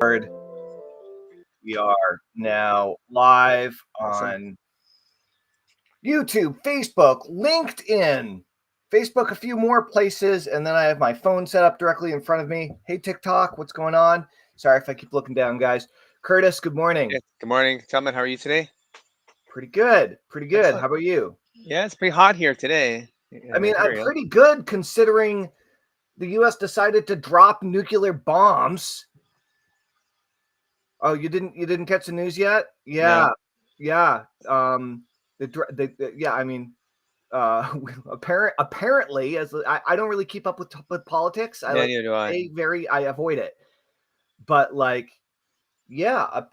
record. We are now live Awesome. on YouTube, Facebook, LinkedIn, Facebook, a few more places, and then I have my phone set up directly in front of me. Hey, TikTok, what's going on? Sorry if I keep looking down, guys. Curtis, good morning. Yeah. Good morning, Tellman. How are you today? Pretty good. Pretty good. Excellent. How about you? Yeah, it's pretty hot here today I in mean, I'm Ontario. pretty good considering the U.S. decided to drop nuclear bombs. Oh, you didn't catch the news yet? No. Yeah. I mean, apparently, as I don't really keep up with politics. I Yeah, like neither do I. I avoid it. But like, yeah,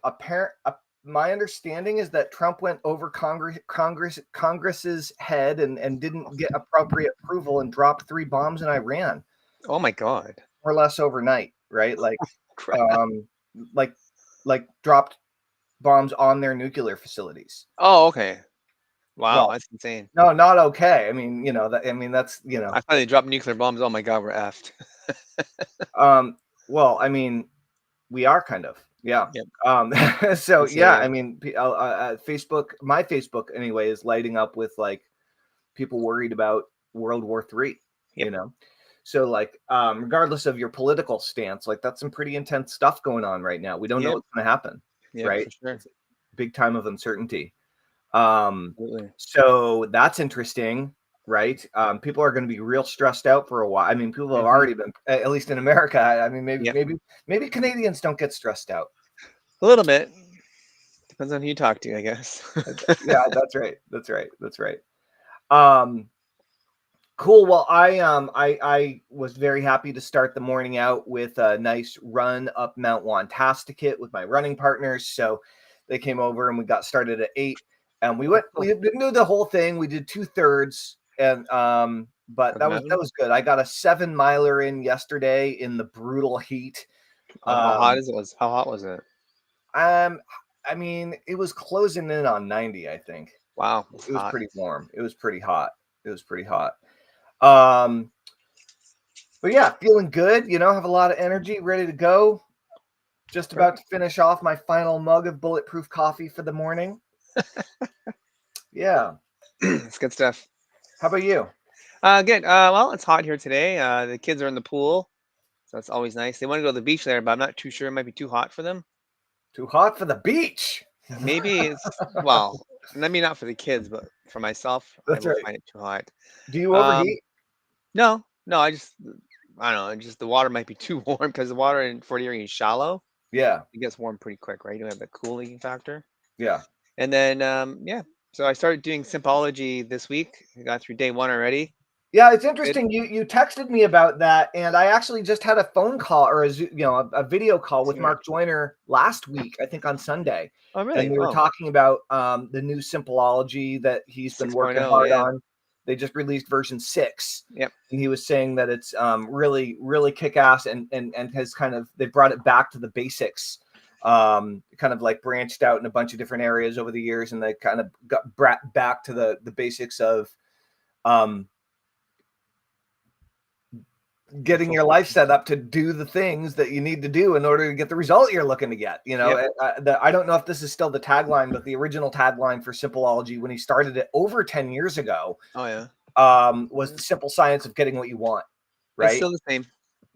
my understanding is that Trump went over Congress's head and didn't get appropriate approval and dropped 3 bombs in Iran, Oh my God. more or less overnight, right? Like, Crap. like dropped bombs on their nuclear facilities. Oh, okay. Wow, Well, that's insane. no, not okay. I mean, that's, I thought they dropped nuclear bombs. Oh my God, we're effed. well, I mean, we are kind of, yeah. Yep. So It's yeah, I mean, Facebook, my Facebook anyway, is lighting up with like people worried about World War III, Yep. So like, regardless of your political stance, like that's some pretty intense stuff going on right now. We don't know Yep. what's going to happen, Yep, right? for sure. It's a big time of uncertainty. Absolutely. So that's interesting, right? People are going to be real stressed out for a while. I mean, people have already been, at least in America. I mean, Yep. maybe Canadians don't get stressed out. A little bit. Depends on who you talk to, I guess. Yeah, that's right. Cool. Well, I was very happy to start the morning out with a nice run up Mount Wantasticate with my running partners. So they came over and we got started at 8. And we didn't do the whole thing. We did 2/3, and but that was good. I got a 7-miler in yesterday in the brutal heat. How hot How hot was it? I mean, it was closing in on 90, I think. Wow, It was hot. pretty warm. It was pretty hot. But yeah, feeling good, have a lot of energy, ready to go. Just about to finish off my final mug of bulletproof coffee for the morning. Yeah. It's good stuff. How about you? Good. Well, it's hot here today. The kids are in the pool, so that's always nice. They want to go to the beach there, but I'm not too sure. It might be too hot for them. Too hot for the beach. Maybe it's, well, I mean, not for the kids, but for myself, That's I would right. find it too hot. Do you overheat? No, I don't know. Just the water might be too warm because the water in Fort Erie is shallow. Yeah. It gets warm pretty quick, right? You don't have the cooling factor. Yeah. And then, yeah. So I started doing Sympology this week. I got through day 1 already. Yeah, it's interesting. You texted me about that, and I actually just had a phone call or a video call with Mark Joyner last week, I think on Sunday. Oh, really? And we were talking about the new Sympology that he's been working 6.0, hard yeah. on. They just released version 6. Yep. And he was saying that it's really, really kick-ass and has they brought it back to the basics. Kind of like branched out in a bunch of different areas over the years, and they kind of got brought back to the basics of getting your life set up to do the things that you need to do in order to get the result you're looking to get. I don't know if this is still the tagline, but the original tagline for Sympology when he started it over 10 years ago, oh yeah, was the simple science of getting what you want. Right? It's still the same.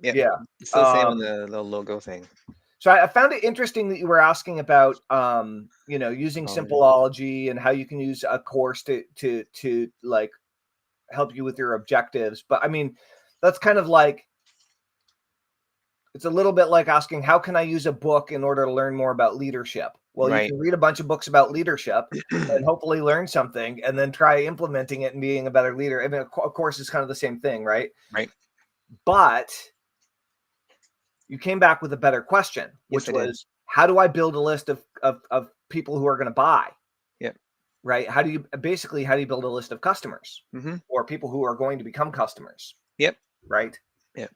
Yeah. It's still the same on the little logo thing. So I found it interesting that you were asking about, using Sympology and how you can use a course to like help you with your objectives. But I mean, that's kind of like, it's a little bit like asking, how can I use a book in order to learn more about leadership? Well, you can read a bunch of books about leadership and hopefully learn something and then try implementing it and being a better leader. I mean, of course, it's kind of the same thing, right? Right. But you came back with a better question, which was, how do I build a list of people who are going to buy? Yep. Right? How do you build a list of customers or people who are going to become customers? Yep. Right? Yep.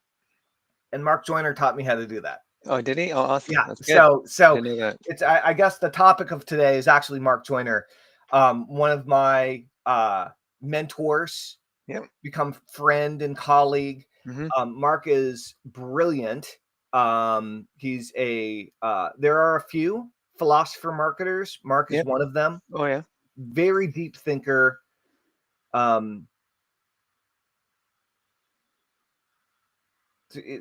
And Mark Joyner taught me how to do that. Oh, did he? Oh, awesome. Yeah. That's good. So it's, I guess the topic of today is actually Mark Joyner, one of my mentors, become friend and colleague. Mark is brilliant He's there are a few philosopher marketers. Mark is Yep. one of them. Oh yeah. Very deep thinker.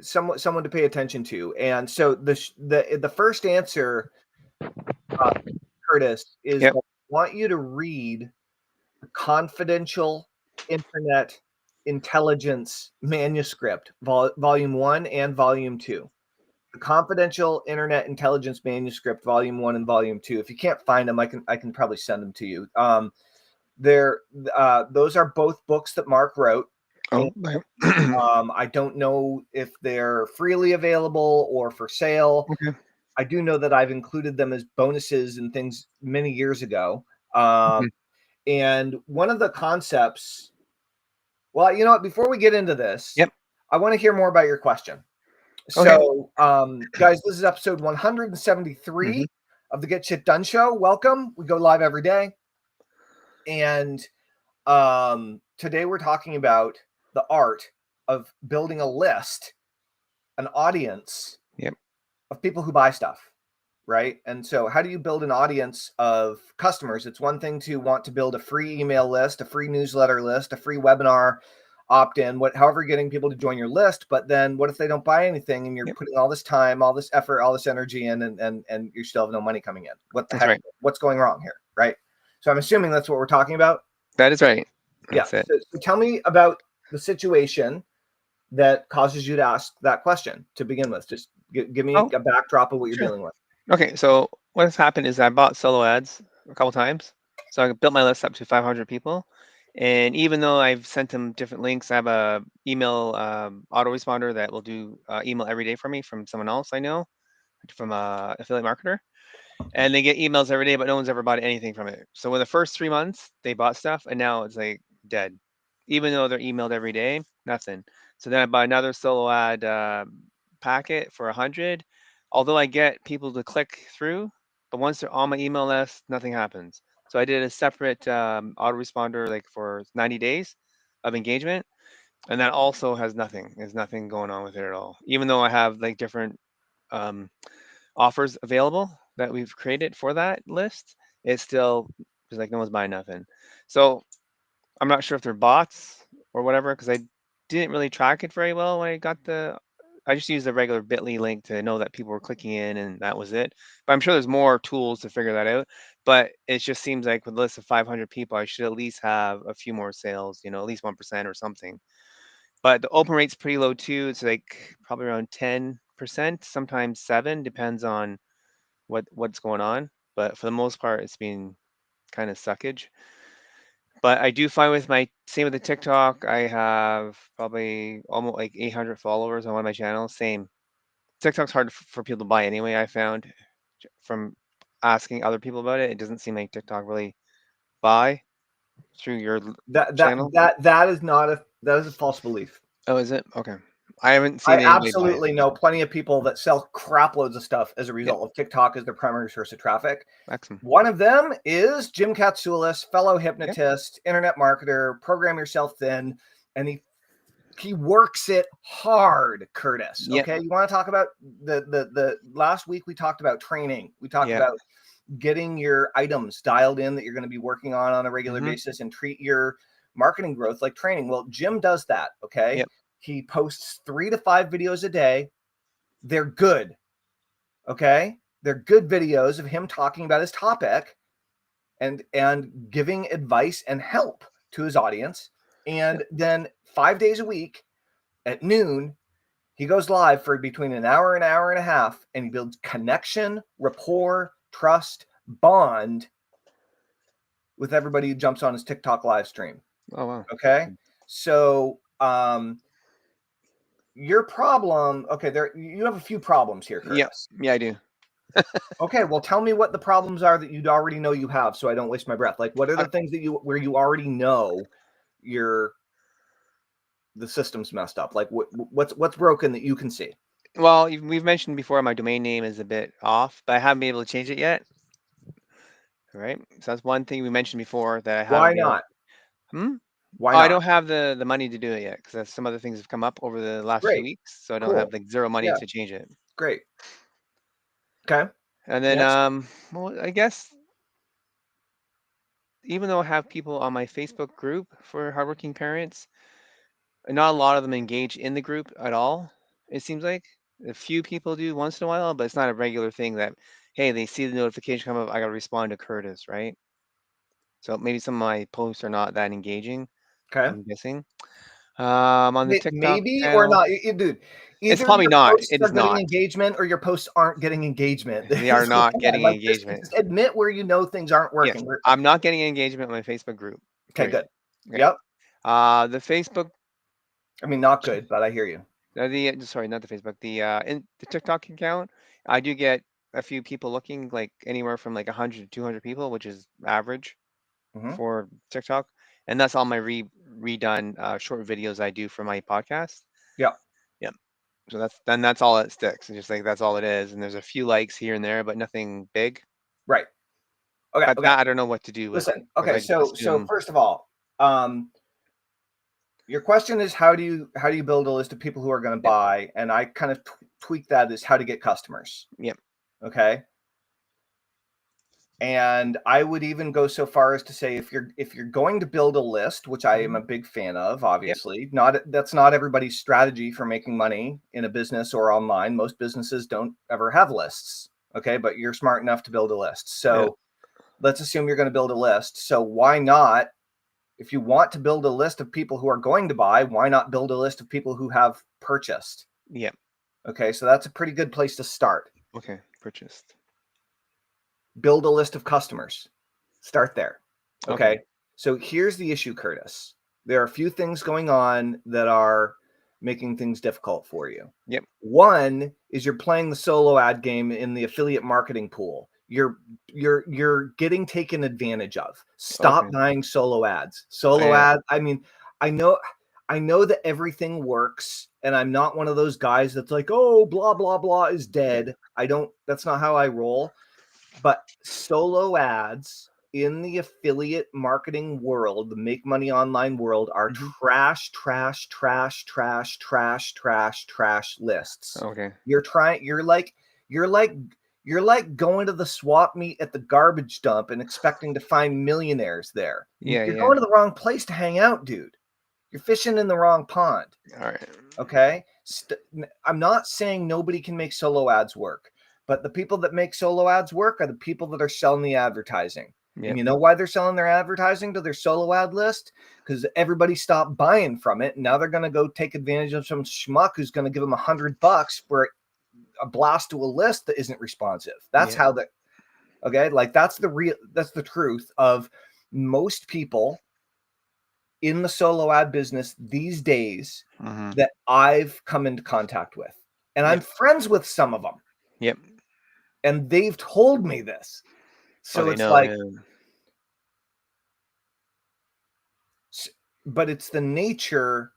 Someone to pay attention to. And so the first answer, Curtis, is Yep. I want you to read the confidential internet intelligence manuscript, volume 1 and volume 2. The confidential internet intelligence manuscript, volume 1 and volume 2. If you can't find them, I can probably send them to you. Those are both books that Mark wrote. Oh. I don't know if they're freely available or for sale. Okay. I do know that I've included them as bonuses and things many years ago. And one of the concepts, well, you know what, before we get into this, Yep. I want to hear more about your question. Okay. So, guys, this is episode 173 of the Get Shit Done show. Welcome. We go live every day. And today we're talking about the art of building a list, an audience Yep. of people who buy stuff, right? And so how do you build an audience of customers? It's one thing to want to build a free email list, a free newsletter list, a free webinar opt-in, however getting people to join your list. But then what if they don't buy anything and you're putting all this time, all this effort, all this energy in, and you still have no money coming in? What the heck? Right. What's going wrong here, right? So I'm assuming that's what we're talking about. That is right. That's it. So tell me about the situation that causes you to ask that question to begin with. Just give me a backdrop of what you're dealing with. Okay, so what has happened is I bought solo ads a couple times. So I built my list up to 500 people. And even though I've sent them different links, I have a email autoresponder that will do email every day for me from someone else I know, from a affiliate marketer. And they get emails every day, but no one's ever bought anything from it. So in the first 3 months, they bought stuff, and now it's like dead. Even though they're emailed every day, nothing. So then I bought another solo ad packet for 100. Although I get people to click through, but once they're on my email list, nothing happens. So I did a separate autoresponder like for 90 days of engagement, and that also has nothing. There's nothing going on with it at all. Even though I have like different offers available that we've created for that list, it's still just like no one's buying nothing. So I'm not sure if they're bots or whatever, because I didn't really track it very well when I got I just used the regular bit.ly link to know that people were clicking in, and that was it. But I'm sure there's more tools to figure that out. But it just seems like with a list of 500 people, I should at least have a few more sales, at least 1% or something. But the open rate's pretty low too. It's like probably around 10%, sometimes 7, depends on what's going on. But for the most part, it's been kind of suckage. But I do find with same with the TikTok, I have probably almost like 800 followers on one of my channels. Same. TikTok's hard for people to buy anyway. I found from asking other people about it, it doesn't seem like TikTok really buy through your channel. That is a false belief. Oh, is it? Okay. I haven't I seen anybody buy it. absolutely know plenty of people that sell crap loads of stuff as a result of TikTok as their primary source of traffic. Excellent. One of them is Jim Katsoulis, fellow hypnotist, Yep. internet marketer, program yourself thin, and he works it hard, Curtis. Yep. Okay, you want to talk about the last week we talked about training. We talked about getting your items dialed in that you're going to be working on a regular basis and treat your marketing growth like training. Well, Jim does that. Okay. Yep. He posts 3 to 5 videos a day. They're good. Okay. They're good videos of him talking about his topic and giving advice and help to his audience. And then 5 days a week at noon, he goes live for between an hour and a half, and he builds connection, rapport, trust, bond with everybody who jumps on his TikTok live stream. Oh, wow. Okay. So, your problem, okay, you have a few problems here, Curtis. Yeah, I do. Okay, well, tell me what the problems are that you'd already know you have, so I don't waste my breath. Like, what are the things where you already know the system's messed up? Like, what's broken that you can see? Well, we've mentioned before my domain name is a bit off, but I haven't been able to change it yet. All right, so that's one thing we mentioned before that I haven't. Why not? Why not? I don't have the money to do it yet because some other things have come up over the last few weeks, so I don't have like zero money to change it. Great. Okay. And then, Next. well, I guess even though I have people on my Facebook group for hardworking parents, not a lot of them engage in the group at all. It seems like a few people do once in a while, but it's not a regular thing that, hey, they see the notification come up, I got to respond to Curtis, right? So maybe some of my posts are not that engaging, Okay. I'm guessing. On the TikTok Maybe or channel, not, dude. it's Either probably your not. posts It are is getting not. engagement or your posts aren't getting engagement. They are not getting Like just engagement. admit where you know things aren't Yes, working. I'm not getting engagement in my Facebook group. Okay, Period. good. Okay. Yep. The Facebook, I mean, not good, but I hear you. sorry, not the Facebook, in the TikTok account, I do get a few people looking, like anywhere from like 100 to 200 people, which is average Hmm. for TikTok, and that's all my redone short videos I do for my podcast. Yeah. Yeah. So that's all it sticks. It's just like that's all it is, and there's a few likes here and there, but nothing big. Right. Okay. But Okay. that I don't know what to do with, Listen. because Okay. I just So assume. first of all, your question is how do you build a list of people who are going to Yep. buy, and I kind of tweak that as how to get customers. Yep. Okay. And I would even go so far as to say if you're going to build a list, which I am a big fan of, Yep. obviously, that's not everybody's strategy for making money in a business or online. Most businesses don't ever have lists. Okay, but you're smart enough to build a list. Yeah. So let's assume you're going to build a list. So why not, if you want to build a list of people who are going to buy, why not build a list of people who have purchased? Yep. Okay, so that's a pretty good place to start. Okay. Purchased. Build a list of customers. Start there. Okay. Okay. So here's the issue, Curtis. There are a few things going on that are making things difficult for you. Yep. One is you're playing the solo ad game in the affiliate marketing pool. You're getting taken advantage of. Stop Okay. buying solo ads. I Solo am. ad. I mean, I know that everything works, and I'm not one of those guys that's like, oh, blah blah blah is dead. I don't. That's not how I roll. But solo ads in the affiliate marketing world, the make money online world, are Mhm. trash, trash, trash, trash, trash, trash, trash lists. Okay. You're like you're like going to the swap meet at the garbage dump and expecting to find millionaires there. Yeah. You're Yeah. going to the wrong place to hang out, dude. You're fishing in the wrong pond. All right. Okay. I'm not saying nobody can make solo ads work, but the people that make solo ads work are the people that are selling the advertising. And Yep. you know why they're selling their advertising to their solo ad list? Because everybody stopped buying from it. And now they're going to go take advantage of some schmuck who's going to give them $100 for a blast to a list that isn't responsive. That's Yeah. how that. Okay. Like that's the truth of most people in the solo ad business these days Mhm. that I've come into contact with. And I'm Yep. friends with some of them. Yep. And they've told me this. Oh, So they it's know. like, Yeah. but it's the nature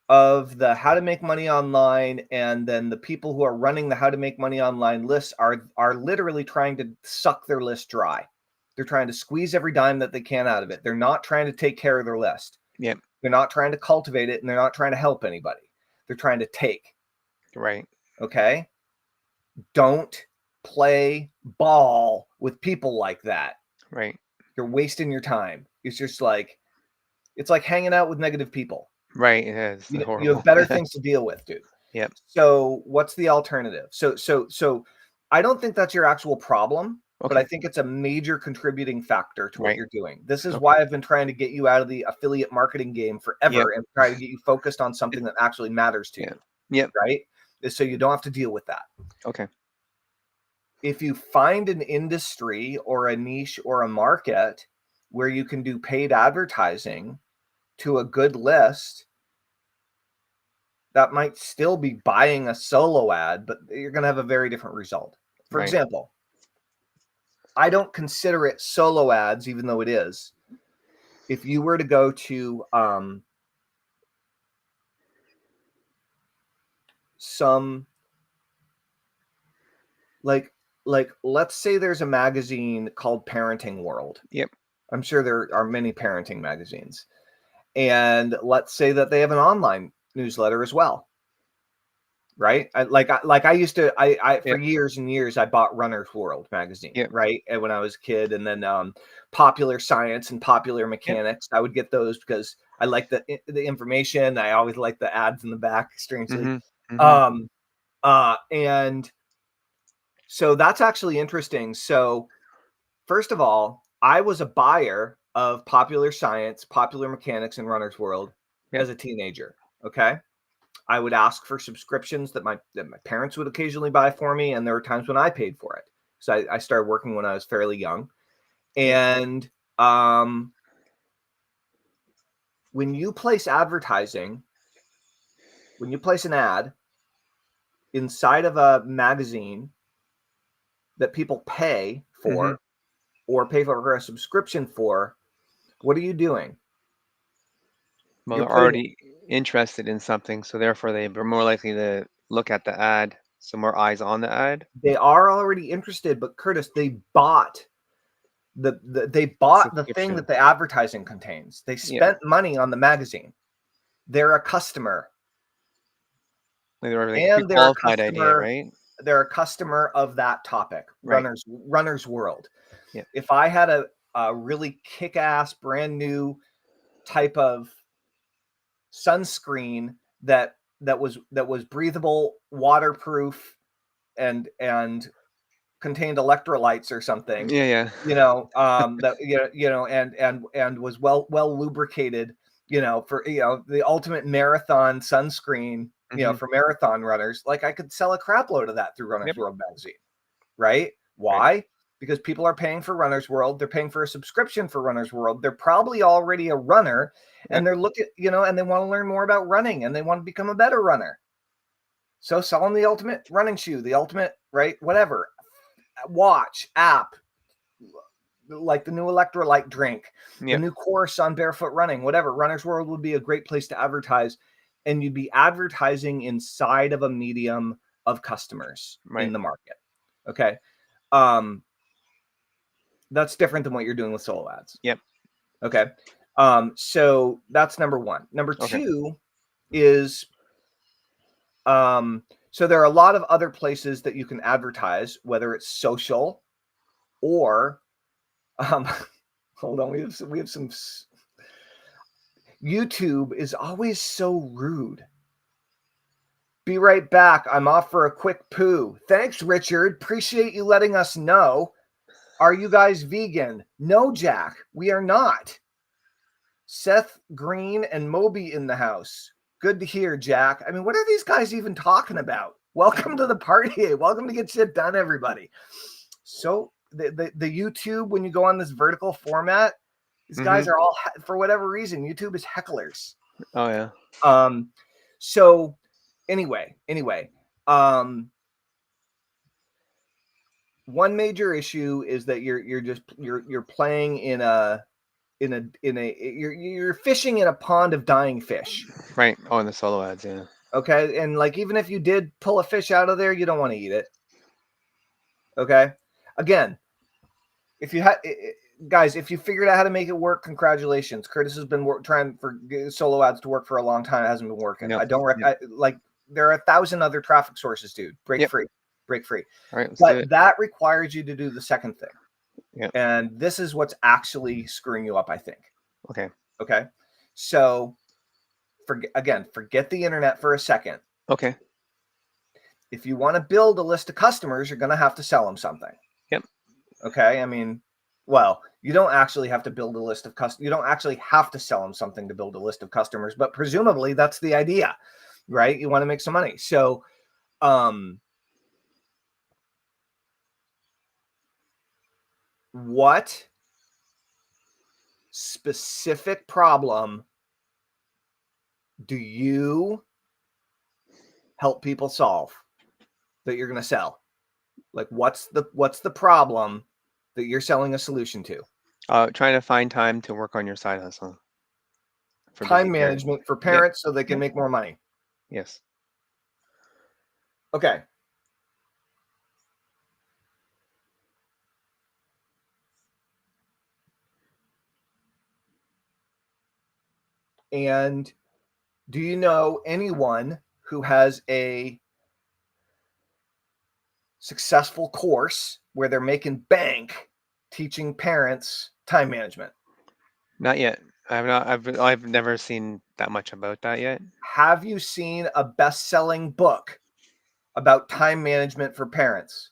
of the how to make money online, and then the people who are running the how to make money online lists are literally trying to suck their list dry. They're trying to squeeze every dime that they can out of it. They're not trying to take care of their list. Yep. They're not trying to cultivate it, and they're not trying to help anybody. They're trying to take. Right. Okay? Don't play ball with people like that. Right. You're wasting your time. It's like hanging out with negative people. Right. It is You have horrible. better things to deal with, dude. Yep. So what's the alternative? So I don't think that's your actual problem, but I Okay. think it's a major contributing factor to what Right. you're doing. This is Okay. why I've been trying to get you out of the affiliate marketing game Yep. forever and try to get you focused on something that actually matters to Yeah. you, Yep. right? Is so you don't have to deal with that. Okay. If you find an industry or a niche or a market where you can do paid advertising to a good list, that might still be buying a solo ad, but you're going to have a very different result. For Right. example, I don't consider it solo ads, even though it is. If you were to go to some like let's say there's a magazine called Parenting World. Yep. I'm sure there are many parenting magazines. And let's say that they have an online newsletter as well. right? I used to, I for Yep. years and years, I bought Runner's World magazine, Yep. right? And when I was a kid, and then Popular Science and Popular Yep. Mechanics, I would get those because I like the information. I always like the ads in the back, strangely. And so that's actually interesting. So first of all, I was a buyer of Popular Science, Popular Mechanics, and Runner's World as a teenager. Okay. I would ask for subscriptions that my parents would occasionally buy for me, and there were times when I paid for it. So I started working when I was fairly young. And when you place advertising, when you place an ad inside of a magazine that people pay for or pay for a subscription for, what are you doing? Well, You're they're putting, already interested in something, so therefore they are more likely to look at the ad, so more eyes on the ad. they are already interested, but Curtis, they bought they bought the thing that the advertising contains. They spent money on the magazine. They're a customer. They're like a And they're a pre-qualified idea, customer. right? They're a customer of that topic, Right. Runner's World. Yeah. If I had a really kick-ass brand new type of sunscreen that was breathable, waterproof, and contained electrolytes or something, Yeah. that and was well lubricated, for the ultimate marathon sunscreen, for marathon runners. Like, I could sell a crap load of that through Runner's World magazine, right? Why? Because people are paying for Runner's World. They're paying for a subscription for Runner's World. They're probably already a runner, and they're looking, and they want to learn more about running, and they want to become a better runner. So sell them the ultimate running shoe, the ultimate, right, whatever, watch, app, like the new electrolyte drink, the new course on barefoot running, whatever. Runner's World would be a great place to advertise, and you'd be advertising inside of a medium of customers in the market. Okay. That's different than what you're doing with solo ads. Yep. Okay. So that's number one. Number two is, so there are a lot of other places that you can advertise, whether it's social or, hold on, we have some. YouTube is always so rude. Be right back. I'm off for a quick poo. Thanks, Richard. Appreciate you letting us know. Are you guys vegan? No, Jack, we are not. Seth Green and Moby in the house. Good to hear, Jack. I mean, what are these guys even talking about? Welcome to the party. Welcome to Get Shit Done, everybody. So the YouTube, when you go on this vertical format, these guys are all, for whatever reason, YouTube is hecklers. Oh yeah. So anyway, one major issue is that you're playing you're fishing in a pond of dying fish. Right. Oh, in the solo ads, yeah. Okay, and like, even if you did pull a fish out of there, you don't want to eat it. Okay, again, if you had, guys, if you figured out how to make it work, congratulations. Curtis has been trying for solo ads to work for a long time. It hasn't been working. I don't like, there are 1,000 other traffic sources, dude. Break free. All right, but that requires you to do the second thing. Yeah. And this is what's actually screwing you up, I think. Okay. So forget the internet for a second. Okay. If you want to build a list of customers, you're going to have to sell them something. Yep. Okay. I mean, well, you don't actually have to build a list of customers. You don't actually have to sell them something to build a list of customers, but presumably that's the idea, right? You want to make some money. So, what specific problem do you help people solve that you're going to sell? Like, what's the problem that you're selling a solution to? Trying to find time to work on your side hustle. For time management for parents, so they can make more money. Yes. Okay. And do you know anyone who has a successful course where they're making bank teaching parents time management? Not yet. I've never seen that much about that yet. Have you seen a best-selling book about time management for parents?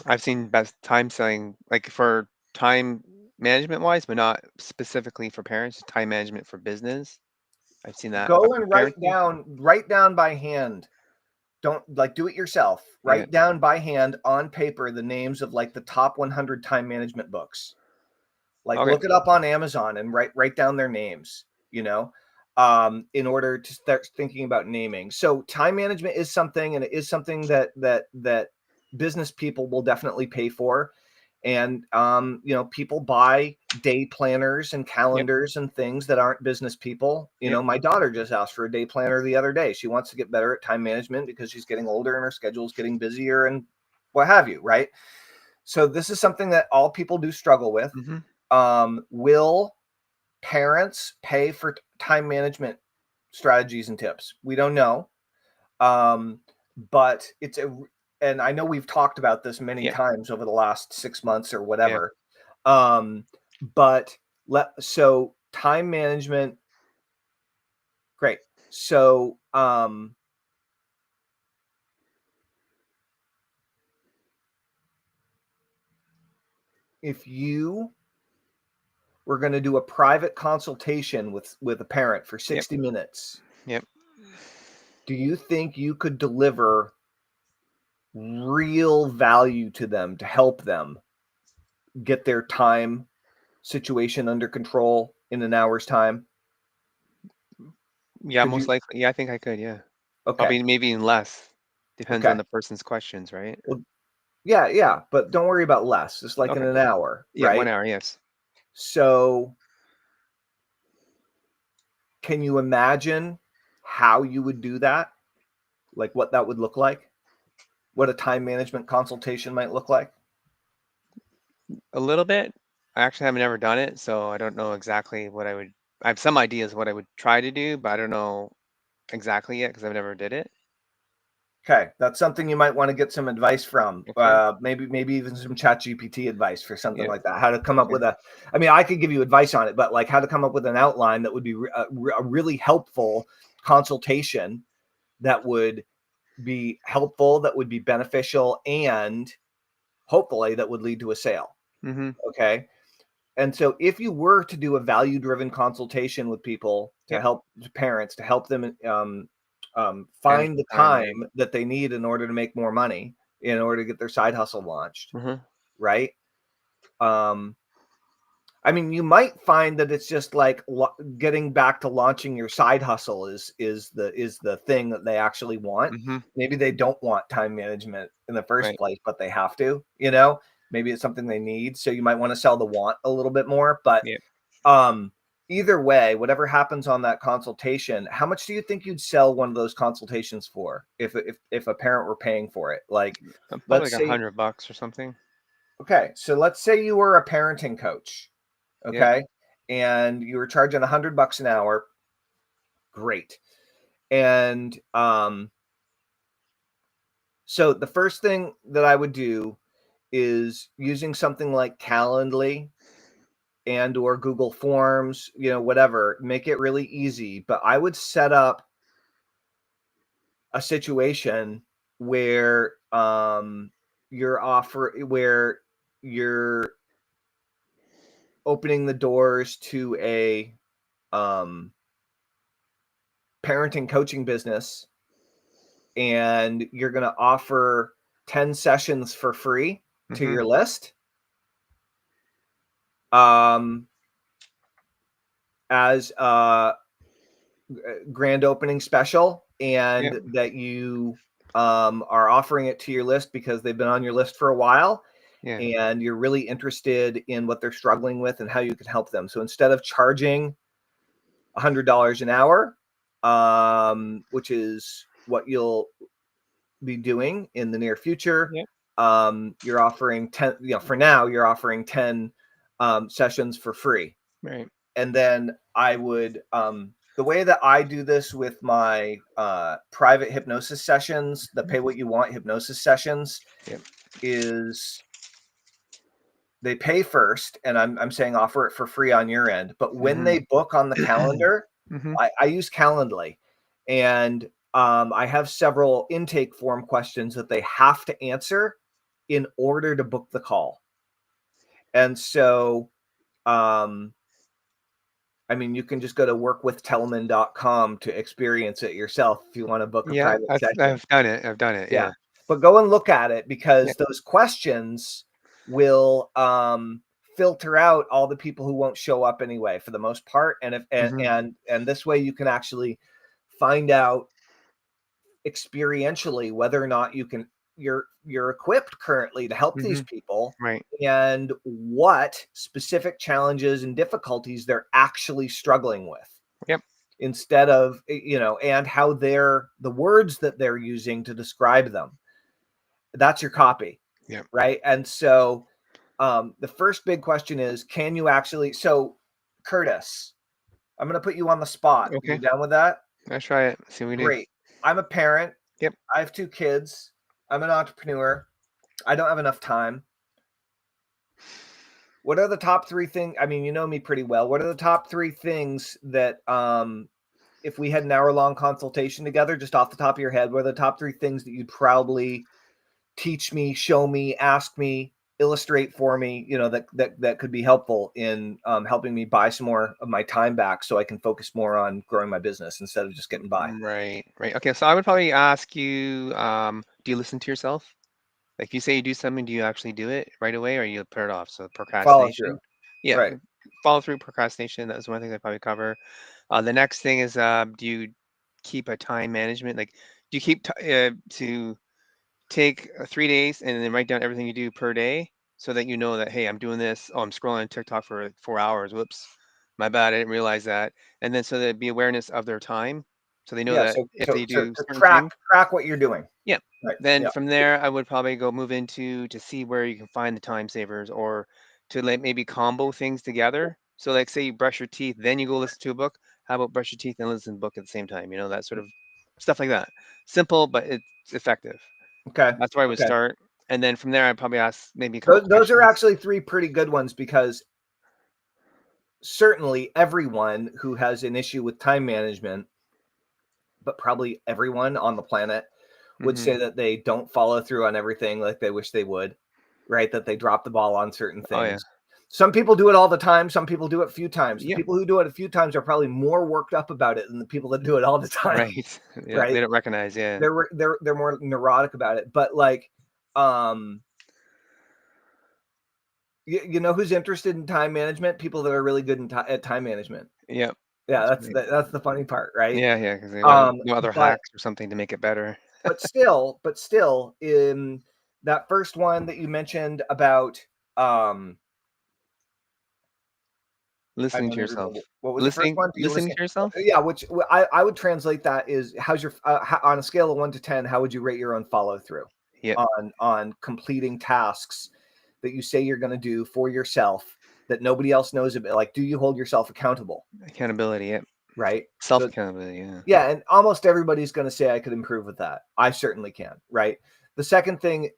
I've seen best time selling, like for time management wise, but not specifically for parents, time management for business. I've seen that Go for and parenting. write down by hand. Don't like do it yourself. Yeah. Write down by hand on paper the names of like the top 100 time management books. Like Okay. look it up on Amazon and write down their names, in order to start thinking about naming. So time management is something, and it is something that business people will definitely pay for. And people buy day planners and Yep. calendars and things that aren't business people. Yep. My daughter just asked for a day planner the other day. She wants to get better at time management because she's getting older and her schedule is getting busier and what have you, right? So this is something that all people do struggle with. Mm-hmm. Will parents pay for time management strategies and tips? We don't know. But and I know we've talked about this many Yeah. times over the last 6 months or Yeah. whatever. But so time management, great. So, if you were going to do a private consultation with a parent for 60 Yep. minutes, Yep. do you think you could deliver real value to them to help them get their time situation under control in an hour's time? Yeah, Could most you? likely. Yeah, I think I could. Yeah. Okay. Probably maybe even less. Depends Okay. on the person's questions, right? Well, yeah, but don't worry about less. Just like in Okay. an hour, Yeah, right? 1 hour. Yes. So, can you imagine how you would do that? Like what that would look like? What a time management consultation might look like? A little bit. I actually have never done it, so I don't know exactly what I would. I have some ideas what I would try to do, but I don't know exactly yet because I've never did it. Okay, that's something you might want to get some advice from. Okay. Maybe even some chat GPT advice for something Yeah. like that. How to come up Okay. with I mean, I could give you advice on it, but like how to come up with an outline that would be a really helpful consultation that would be helpful, that would be beneficial, and hopefully that would lead to a sale. Mm-hmm. Okay. And so if you were to do a value driven consultation with people to Yep. help parents, to help them Manage find the the time. Right. time that they need in order to make more money, in order to get their side hustle launched, Mm-hmm. right? Um, I mean, you might find that it's just like getting back to launching your side hustle is the thing that they actually want. Mm-hmm. Maybe they don't want time management in the first Right. place, but they have to, you know. Maybe it's something they need, so you might want to sell the want a little bit more. But Yeah. um, either way, whatever happens on that consultation, how much do you think you'd sell one of those consultations for if a parent were paying for it? Like, Probably let's like say, $100 or something. okay, so let's say you were a parenting coach. Yep. Okay. And you were charging $100 an hour. Great. And so the first thing that I would do is using something like Calendly and or Google Forms, whatever, make it really easy. But I would set up a situation where where you're opening the doors to a um parenting coaching business, and you're going to offer 10 sessions for free to Mm-hmm. your list, um, as a grand opening special, Yep. and that you are offering it to your list because they've been on your list for a while Yeah. and you're really interested in what they're struggling with and how you can help them. So instead of charging $100 an hour, which is what you'll be doing in the near future, Yep. you're offering 10, for now you're offering 10 sessions for free. Right. And then I would the way that I do this with my private hypnosis sessions, the pay what you want hypnosis sessions, Yep. is they pay first, and I'm saying offer it for free on your end. But when they book on the calendar, I use Calendly, and I have several intake form questions that they have to answer in order to book the call. And so, I mean, you can just go to workwithtellman.com to experience it yourself if you want to book a Yeah, private session. I've done it. I've done it. Yeah. But go and look at it, because those questions will filter out all the people who won't show up anyway, for the most part. And if and this way you can actually find out experientially whether or not you're equipped currently to help these people, Right. and what specific challenges and difficulties they're actually struggling with. Yep. Instead of, and how the words that they're using to describe them. That's your copy. Yep. Right. And so the first big question is, can you actually, so Curtis, I'm going to put you on the spot. Okay. You down with that? Let's try it. See what we do. Great. I'm a parent. Yep. I have 2 kids. I'm an entrepreneur. I don't have enough time. What are the top 3 things? I mean, you know me pretty well. What are the top 3 things that, if we had an hour-long consultation together, just off the top of your head, what are the top 3 things that you'd probably teach me, show me, ask me, illustrate for me, that could be helpful in helping me buy some more of my time back, so I can focus more on growing my business instead of just getting by? Right. Okay. So I would probably ask you, do you listen to yourself? Like, if you say you do something, do you actually do it right away, or you put it off? So Follow through. procrastination. Yeah. Right. Follow through, procrastination. That's one thing I probably cover. The next thing is, do you keep a time management? Like, do you keep to take 3 days and then write down everything you do per day, so that you know that, hey, I'm doing this. Oh, I'm scrolling on TikTok for 4 hours. Whoops, my bad. I didn't realize that. And then so there'd be awareness of their time, so they know Yeah. that So if so they so do to certain track things. what you're doing. Yeah. Right. Then Yeah. from there, I would probably go move into to see where you can find the time savers, or to like maybe combo things together. So like, say you brush your teeth, then you go listen to a book. How about brush your teeth and listen to the book at the same time? That sort of stuff like that. Simple, but it's effective. Okay. That's where I would Okay. start. And then from there, I'd probably ask maybe a couple Those are questions. actually 3 pretty good ones, because certainly everyone who has an issue with time management, but probably everyone on the planet, would say that they don't follow through on everything like they wish they would, right? That they drop the ball on certain Oh yeah. things. Some people do it all the time. Some people do it a few times. The Yeah. people who do it a few times are probably more worked up about it than the people that do it all the time. Right. Yeah. Right. They don't recognize. Yeah. They're more neurotic about it. But like, you know who's interested in time management? People that are really good at time management. Yep. Yeah, That's right. that's the funny part, right? Yeah. Yeah. Because they want no other But hacks or something to make it better. still, in that first one that you mentioned about, I Listening don't to even yourself. remember. What was the first one? Do you Listening listen? to yourself. Yeah, which I would translate that is, how's your on a scale of 1 to 10, how would you rate your own follow through Yep. on completing tasks that you say you're going to do for yourself that nobody else knows about? Like, do you hold yourself accountable? Accountability. Yep. Right. Self So, accountability. Yeah. yeah, and almost everybody's going to say I could improve with that. I certainly can. Right. The second thing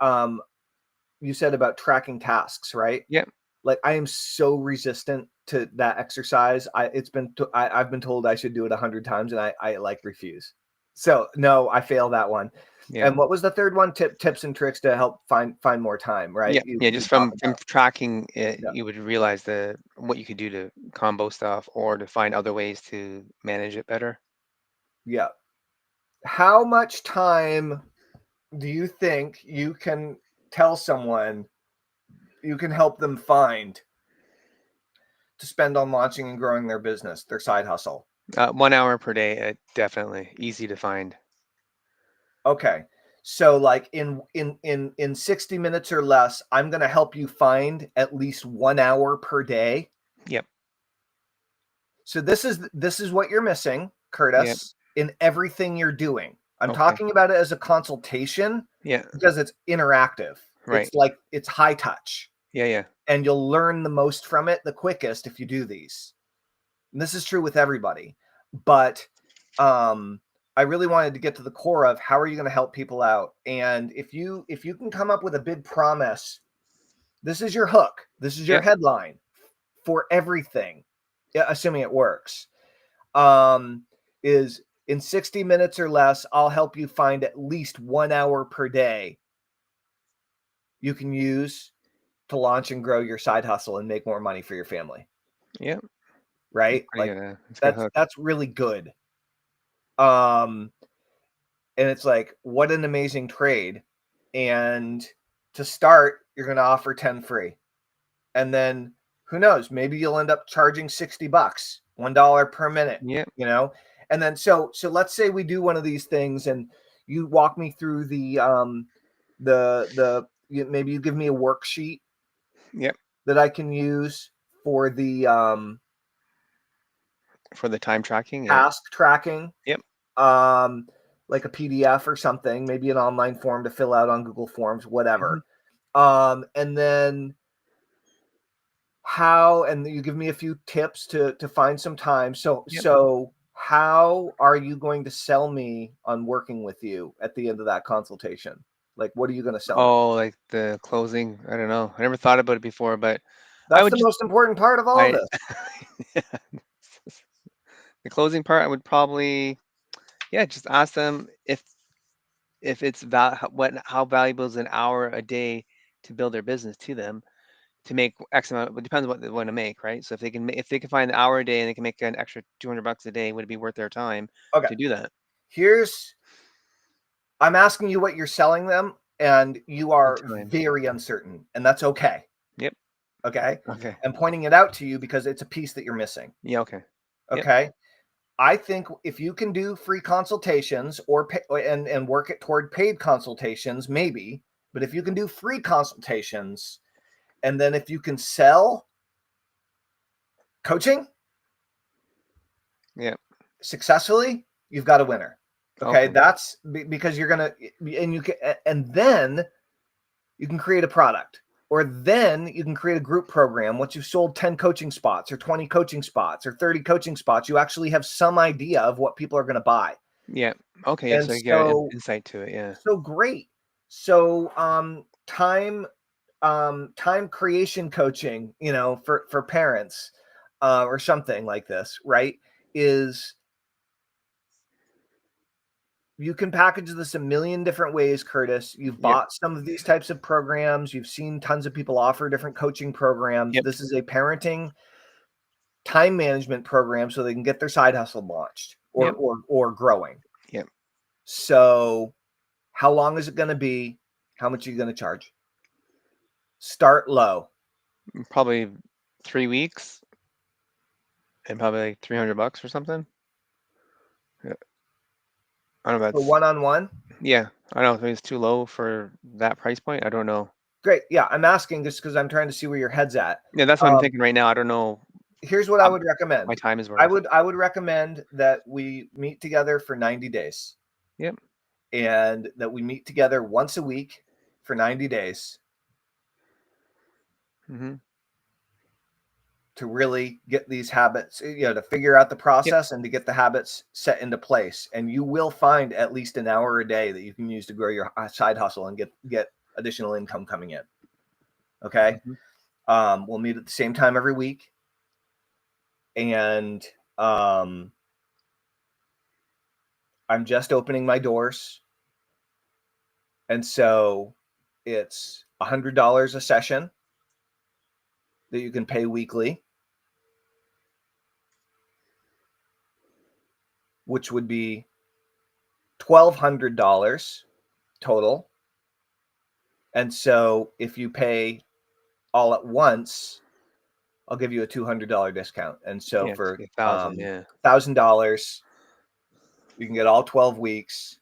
you said about tracking tasks, right? Yep. Like, I am so resistant to that exercise. I've been told I should do it 100 times, and I like refuse. So no, I fail that one. Yeah. And what was the third one? Tips and tricks to help find more time, right? Yeah. Yeah. You Just talk from about. tracking it, Yeah. you would realize what you could do to combo stuff, or to find other ways to manage it better. Yeah. How much time do you think you can tell someone you can help them find to spend on launching and growing their business, their side hustle? 1 hour per day, definitely easy to find. Okay. So like in 60 minutes or less, I'm going to help you find at least 1 hour per day. Yep. So this is what you're missing, Curtis, in everything you're doing. I'm talking about it as a consultation because it's interactive. Right. It's high touch. Yeah. And you'll learn the most from it the quickest if you do these. And this is true with everybody. but I really wanted to get to the core of how are you going to help people out. And if you can come up with a big promise, this is your hook, this is your headline for everything, assuming it works, is in 60 minutes or less, I'll help you find at least 1 hour per day you can use to launch and grow your side hustle and make more money for your family. Yep. Right? Like that's really good. And it's like, what an amazing trade. And to start, you're going to offer 10 free. And then who knows, maybe you'll end up charging $60, $1 per minute, you know? And then, so let's say we do one of these things and you walk me through maybe you give me a worksheet that I can use for the time tracking, task tracking. Yep. Like a PDF or something, maybe an online form to fill out on Google Forms, whatever. And then and you give me a few tips to find some time. So how are you going to sell me on working with you at the end of that consultation? Like, what are you going to sell me? Oh, like the closing? I don't know. I never thought about it before, but that's the most important part of all of this. The closing part, I would probably, just ask them if it's how valuable is an hour a day to build their business to them, to make X amount. It depends what they want to make, right? So if they can find an hour a day and they can make an extra $200 a day, would it be worth their time to do that? I'm asking you what you're selling them, and you are very uncertain, and that's okay. Yep. Okay. I'm pointing it out to you because it's a piece that you're missing. Yeah. Okay. Okay. I think if you can do free consultations and work it toward paid consultations, maybe, but if you can do free consultations, and then if you can sell coaching successfully, you've got a winner. Okay. That's because you're going to, and then you can create a product, or then you can create a group program. Once you've sold 10 coaching spots or 20 coaching spots or 30 coaching spots, you actually have some idea of what people are going to buy. Yeah. Okay. And so you get insight to it. Yeah. So great. So time creation coaching, for parents or something like this, right, is you can package this a million different ways, Curtis. You've bought some of these types of programs. You've seen tons of people offer different coaching programs. This is a parenting time management program so they can get their side hustle launched or growing. Yep. So how long is it going to be? How much are you going to charge? Start low. Probably 3 weeks and probably like $300 or something. Yeah. I don't know. That's one-on-one. Yeah. I don't know if it's too low for that price point. I don't know. Great. Yeah. I'm asking just because I'm trying to see where your head's at. Yeah. That's what I'm thinking right now. I don't know. Here's what I would recommend. My time is worth. I would recommend that we meet together for 90 days. Yep. And that we meet together once a week for 90 days. Mm-hmm. To really get these habits, to figure out the process and to get the habits set into place. And you will find at least an hour a day that you can use to grow your side hustle and get additional income coming in. Okay. Mm-hmm. We'll meet at the same time every week. And I'm just opening my doors. And so it's $100 a session that you can pay weekly, which would be $1,200 total. And so if you pay all at once, I'll give you a $200 discount. And so for $1,000, you can get all 12 weeks.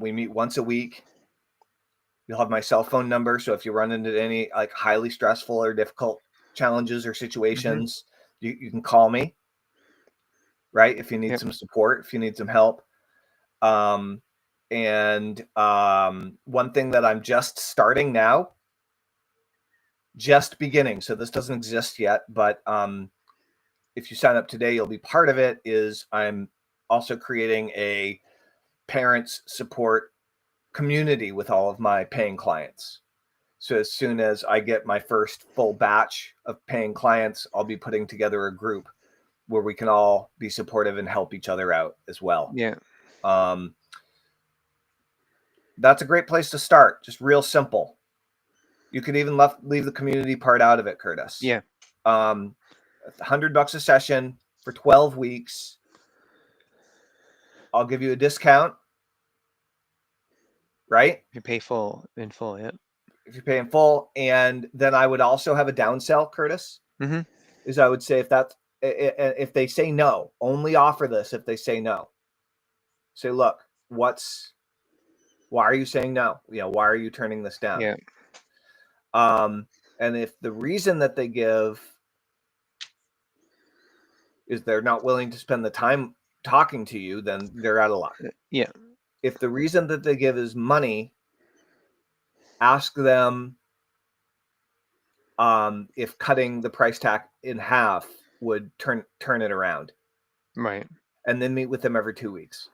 We meet once a week. You'll have my cell phone number. So if you run into any like highly stressful or difficult challenges or situations, you can call me, right? If you need some support, if you need some help. And one thing that I'm just starting now, just beginning, so this doesn't exist yet, but if you sign up today, you'll be part of it, is I'm also creating a parents support community with all of my paying clients. So as soon as I get my first full batch of paying clients, I'll be putting together a group where we can all be supportive and help each other out as well. Yeah. That's a great place to start. Just real simple. You could even leave the community part out of it, Curtis. Yeah. $100 a session for 12 weeks. I'll give you a discount, right? If you pay in full, yeah. If you pay in full. And then I would also have a downsell, Curtis. Mm-hmm. Is I would say if they say no, only offer this if they say no. Say, look, why are you saying no? Why are you turning this down? Yeah. And if the reason that they give is they're not willing to spend the time talking to you, then they're out of luck. Yeah. If the reason that they give is money, ask them if cutting the price tag in half would turn it around. Right. And then meet with them every 2 weeks.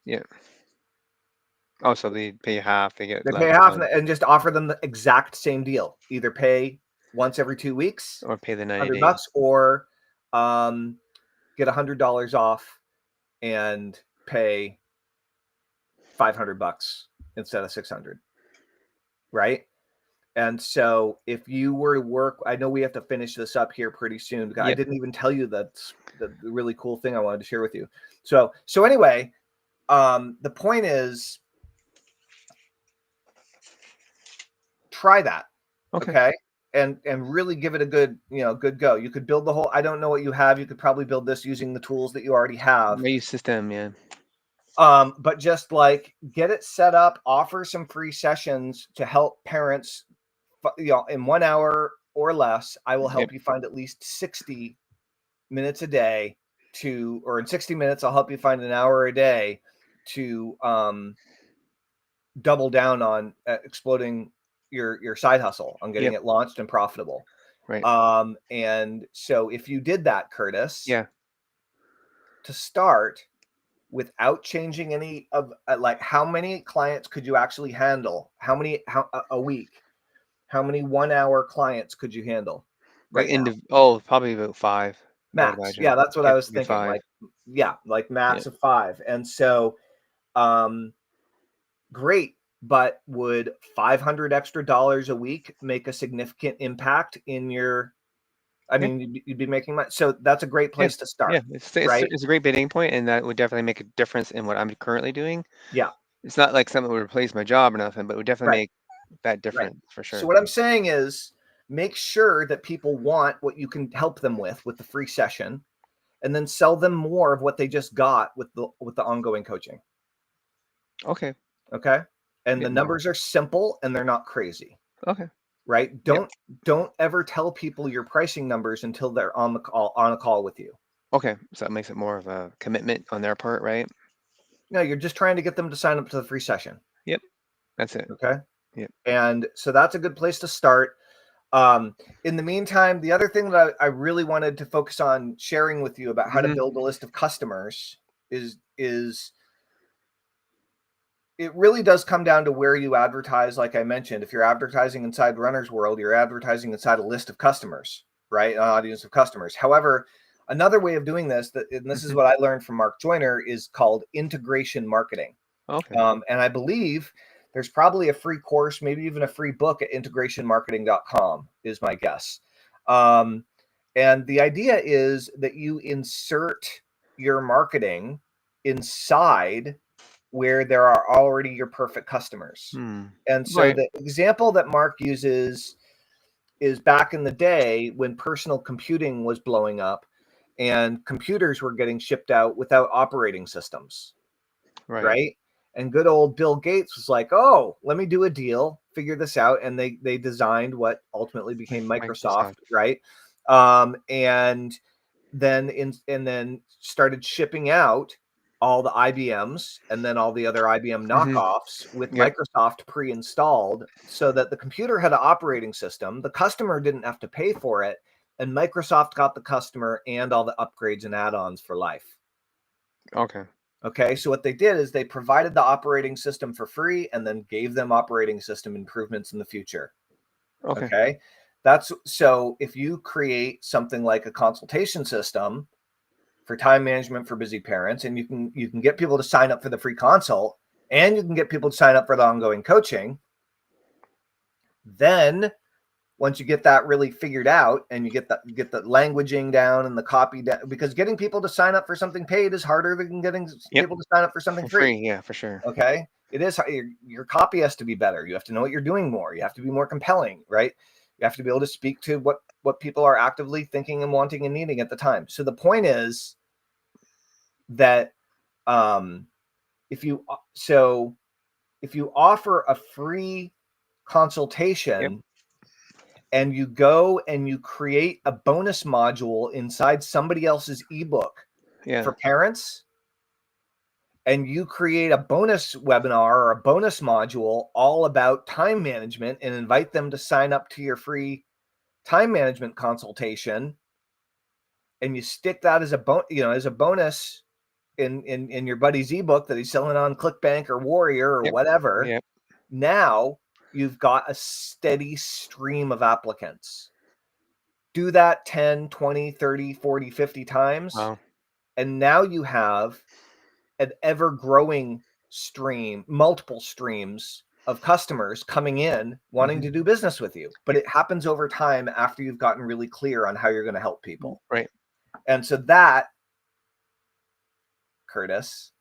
Yeah. Oh, so they pay half, they pay half and just offer them the exact same deal. Either pay once every 2 weeks or pay the 90 $100 days, or get $100 off and pay $500 instead of $600, right? And so if you were to work, I know we have to finish this up here pretty soon. Because I didn't even tell you that's the really cool thing I wanted to share with you. So anyway, the point is, try that. Okay. And really give it a good go. You could build the whole, I don't know what you have. You could probably build this using the tools that you already have. My system, yeah. But just like get it set up, offer some free sessions to help parents, in 1 hour or less. I will help you find at least 60 minutes a day or in 60 minutes, I'll help you find an hour a day to double down on exploding your side hustle, on getting it launched and profitable. Right. And so if you did that, Curtis, to start without changing any of like, how many clients could you actually handle? How a week? How many 1 hour clients could you handle? Right. Probably about 5 max. Yeah, that's what I was thinking. 5. Like max of 5. And so great. But would $500 extra a week make a significant impact in your, I mean, you'd be making money. So that's a great place to start. Yeah, it's a great bidding point, and that would definitely make a difference in what I'm currently doing. Yeah. It's not like something would replace my job or nothing, but it would definitely make that difference for sure. So what I'm saying is, make sure that people want what you can help them with the free session, and then sell them more of what they just got with the ongoing coaching. Okay. And the numbers are simple and they're not crazy. Okay. Right? Don't ever tell people your pricing numbers until they're on a call with you. Okay. So that makes it more of a commitment on their part, right? No, you're just trying to get them to sign up to the free session. Yep. That's it. Okay. Yep. And so that's a good place to start. In the meantime, the other thing that I really wanted to focus on sharing with you about how to build a list of customers is it really does come down to where you advertise. Like I mentioned, if you're advertising inside Runner's World, you're advertising inside a list of customers, right? An audience of customers. However, another way of doing this, and this is what I learned from Mark Joyner, is called integration marketing. Okay. And I believe there's probably a free course, maybe even a free book at integrationmarketing.com is my guess. And the idea is that you insert your marketing inside where there are already your perfect customers. And so the example that Mark uses is back in the day when personal computing was blowing up and computers were getting shipped out without operating systems. Right? And good old Bill Gates was like, oh, let me do a deal, figure this out. And they designed what ultimately became Microsoft. Right? And then started shipping out all the IBMs and then all the other IBM knockoffs with Microsoft pre-installed, so that the computer had an operating system. The customer didn't have to pay for it. and Microsoft got the customer and all the upgrades and add-ons for life. Okay. Okay, so what they did is they provided the operating system for free and then gave them operating system improvements in the future. Okay. That's so if you create something like a consultation system for time management for busy parents, and you can get people to sign up for the free consult, and you can get people to sign up for the ongoing coaching, then once you get that really figured out and you get the languaging down and the copy down, because getting people to sign up for something paid is harder than getting people to sign up for something free. Yeah, for sure. Okay. It is. Your copy has to be better. You have to know what you're doing more. You have to be more compelling, right? You have to be able to speak to what people are actively thinking and wanting and needing at the time. So the point is that if you offer a free consultation and you go and you create a bonus module inside somebody else's ebook for parents, and you create a bonus webinar or a bonus module all about time management and invite them to sign up to your free time management consultation, and you stick that as a bonus in your buddy's ebook that he's selling on ClickBank or Warrior or whatever, now you've got a steady stream of applicants. Do that 10, 20, 30, 40, 50 times. Wow. And now you have an ever-growing stream, multiple streams of customers coming in wanting to do business with you. But it happens over time after you've gotten really clear on how you're going to help people. Right. And so that, Curtis,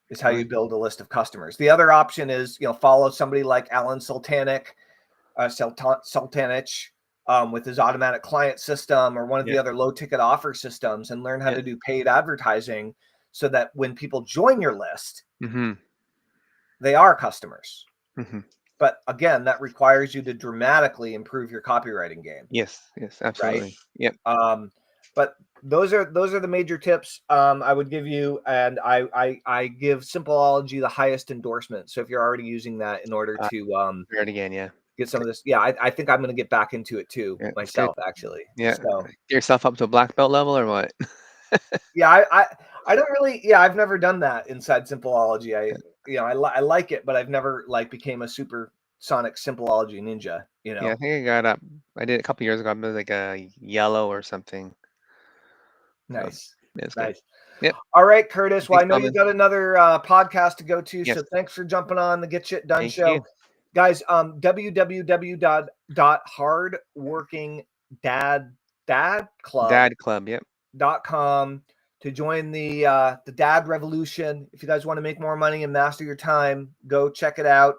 is how you build a list of customers. The other option is, follow somebody like Alan Sultanich, with his automatic client system or one of the other low ticket offer systems, and learn how to do paid advertising so that when people join your list, they are customers. But again, that requires you to dramatically improve your copywriting game. Yes, absolutely. Right? Yep. But those are the major tips I would give you, and I give Simpleology the highest endorsement. So if you're already using that in order to it again, get some of this, I think I'm going to get back into it too myself, actually. So get yourself up to a black belt level or what? I don't really. I've never done that inside Simpleology. I like it, but I've never became a supersonic Simpleology ninja. Yeah, I think I got up. I did it a couple years ago. I was like a yellow or something. Nice. So, nice. Yep. All right, Curtis. Well, I know you got another podcast to go to, so thanks for jumping on the Get Shit Done show. Guys, www.hardworkingdadclub.com to join the dad revolution. If you guys want to make more money and master your time, go check it out.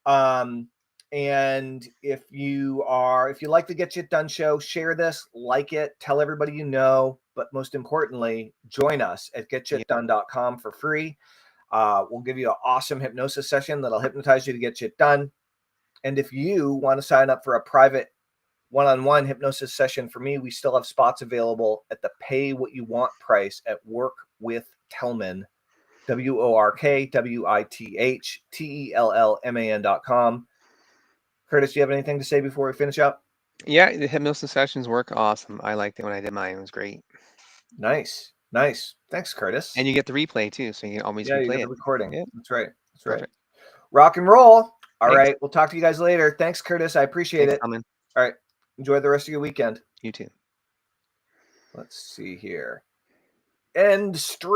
And if you like the Get Shit Done show, share this, like it, tell everybody you know, but most importantly, join us at getshitdone.com for free. We'll give you an awesome hypnosis session that'll hypnotize you to get shit done. And if you want to sign up for a private one-on-one hypnosis session for me, we still have spots available at the pay what you want price at Work with Tellman, WorkWithTellman.com. Curtis, do you have anything to say before we finish up? Yeah, the hypnosis sessions work awesome. I liked it when I did mine. It was great. Nice. Thanks, Curtis. And you get the replay too, so you can always replay you get the recording. Yeah. That's right. Rock and roll. All right. We'll talk to you guys later. Thanks, Curtis. I appreciate it. Tellman. All right. Enjoy the rest of your weekend. You too. Let's see here. End stream.